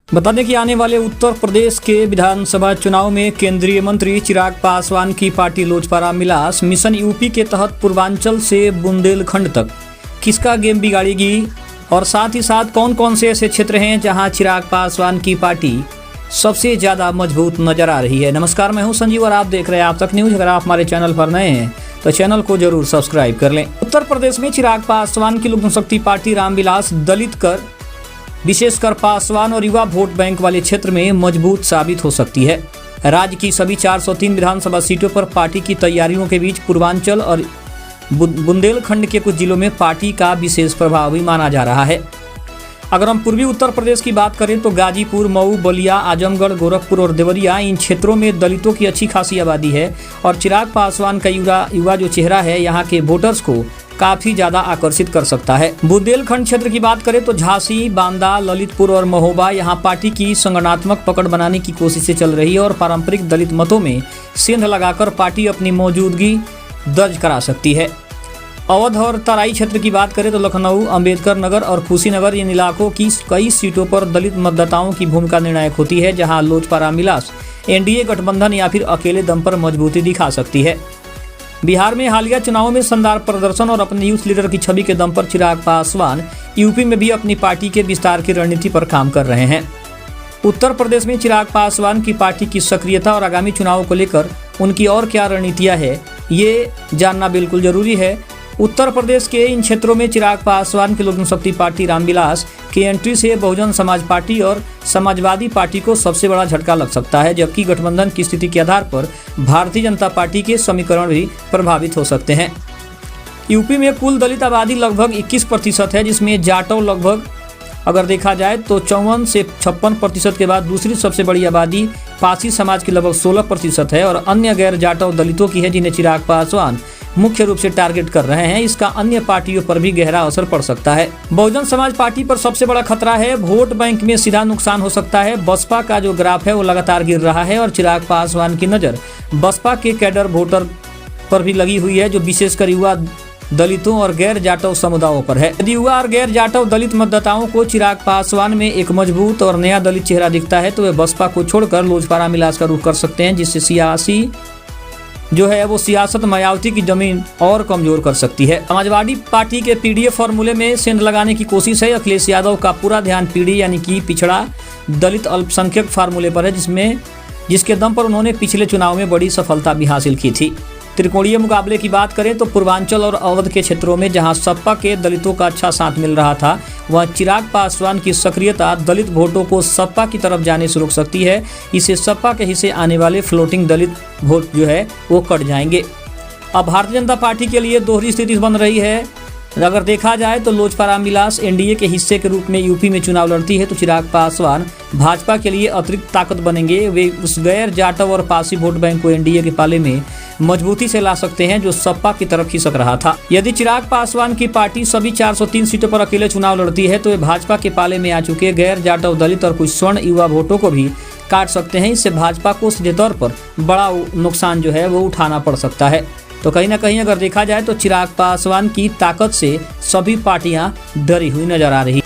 बता दें कि आने वाले उत्तर प्रदेश के विधानसभा चुनाव में केंद्रीय मंत्री चिराग पासवान की party Lojpa Ramvilas mission UP के तहत पूर्वांचल से बुंदेलखंड तक किसका गेम बिगाड़ेगी और साथ ही साथ कौन कौन से ऐसे क्षेत्र हैं जहां चिराग पासवान की पार्टी सबसे ज़्यादा मजबूत नजर आ रही है। नमस्कार, मैं हूं संजीव और आप देख रहे हैं आप तक न्यूज। अगर आप हमारे चैनल पर नए हैं तो चैनल को जरूर सब्सक्राइब कर लें। उत्तर प्रदेश में चिराग पासवान की लोक जनशक्ति पार्टी रामविलास दलित कर विशेषकर पासवान और युवा वोट बैंक वाले क्षेत्र में मजबूत साबित हो सकती है। राज्य की सभी 403 विधानसभा सीटों पर पार्टी की तैयारियों के बीच पूर्वांचल और बुंदेलखंड के कुछ जिलों में पार्टी का विशेष प्रभाव भी माना जा रहा है। अगर हम पूर्वी उत्तर प्रदेश की बात करें तो गाजीपुर, मऊ, बलिया, आजमगढ़, गोरखपुर और देवरिया, इन क्षेत्रों में दलितों की अच्छी खासी आबादी है और चिराग पासवान का युवा जो चेहरा है यहाँ के वोटर्स को काफी ज्यादा आकर्षित कर सकता है। बुंदेलखंड क्षेत्र की बात करें तो झांसी, बांदा, ललितपुर और महोबा, यहाँ पार्टी की संगठनात्मक पकड़ बनाने की कोशिशें चल रही है और पारंपरिक दलित मतों में सेंध लगाकर पार्टी अपनी मौजूदगी दर्ज करा सकती है। अवध और तराई क्षेत्र की बात करें तो लखनऊ, अंबेडकर नगर और कुशीनगर, इन इलाकों की कई सीटों पर दलित मतदाताओं की भूमिका निर्णायक होती है, जहां लोजपा रामविलास एनडीए गठबंधन या फिर अकेले दम पर मजबूती दिखा सकती है। बिहार में हालिया चुनावों में शानदार प्रदर्शन और अपने यूथ लीडर की छवि के दम पर चिराग पासवान यूपी में भी अपनी पार्टी के विस्तार की रणनीति पर काम कर रहे हैं। उत्तर प्रदेश में चिराग पासवान की पार्टी की सक्रियता और आगामी चुनावों को लेकर उनकी और क्या रणनीतियां है, ये जानना बिल्कुल जरूरी है। उत्तर प्रदेश के इन क्षेत्रों में चिराग पासवान की लोक जनशक्ति पार्टी रामविलास की एंट्री से बहुजन समाज पार्टी और समाजवादी पार्टी को सबसे बड़ा झटका लग सकता है, जबकि गठबंधन की स्थिति के आधार पर भारतीय जनता पार्टी के समीकरण भी प्रभावित हो सकते हैं। यूपी में कुल दलित आबादी लगभग 21% है, जिसमें जाटव लगभग अगर देखा जाए तो 54 से 56% के बाद दूसरी सबसे बड़ी आबादी पासी समाज की लगभग 16% है और अन्य गैर जाटव दलितों की है, जिन्हें चिराग पासवान मुख्य रूप से टारगेट कर रहे हैं। इसका अन्य पार्टियों पर भी गहरा असर पड़ सकता है। बहुजन समाज पार्टी पर सबसे बड़ा खतरा है, वोट बैंक में सीधा नुकसान हो सकता है। बसपा का जो ग्राफ है वो लगातार गिर रहा है और चिराग पासवान की नज़र बसपा के कैडर वोटर पर भी लगी हुई है, जो विशेषकर युवा दलितों और गैर जाटव समुदायों पर है। यदि युवा और गैर जाटव दलित मतदाताओं को चिराग पासवान में एक मजबूत और नया दलित चेहरा दिखता है तो वे बसपा को छोड़कर लोजपा रामविलास का रुख कर सकते हैं, जिससे सियासत मायावती की जमीन और कमजोर कर सकती है। समाजवादी पार्टी के पीडीए फॉर्मूले में सेंध लगाने की कोशिश है। अखिलेश यादव का पूरा ध्यान पीडी यानी कि पिछड़ा दलित अल्पसंख्यक फार्मूले पर है, जिसके दम पर उन्होंने पिछले चुनाव में बड़ी सफलता भी हासिल की थी। त्रिकोणीय मुकाबले की बात करें तो पूर्वांचल और अवध के क्षेत्रों में जहां सपा के दलितों का अच्छा साथ मिल रहा था, वह चिराग पासवान की सक्रियता दलित वोटों को सपा की तरफ जाने से रोक सकती है। इससे सपा के हिस्से आने वाले फ्लोटिंग दलित वोट जो है वो कट जाएंगे। अब भारतीय जनता पार्टी के लिए दोहरी स्थिति बन रही है। अगर देखा जाए तो लोजपा रामविलास एनडीए के हिस्से के रूप में यूपी में चुनाव लड़ती है तो चिराग पासवान भाजपा के लिए अतिरिक्त ताकत बनेंगे। वे उस गैर जाटव और पासी वोट बैंक को एनडीए के पाले में मजबूती से ला सकते हैं, जो सपा की तरफ खिसक रहा था। यदि चिराग पासवान की पार्टी सभी 403 सीटों पर अकेले चुनाव लड़ती है तो वे भाजपा के पाले में आ चुके गैर जाटव दलित और कुछ स्वर्ण युवा वोटों को भी काट सकते हैं। इससे भाजपा को सीधे तौर पर बड़ा नुकसान जो है वो उठाना पड़ सकता है। तो कहीं ना कहीं अगर देखा जाए तो चिराग पासवान की ताकत से सभी पार्टियां डरी हुई नजर आ रही।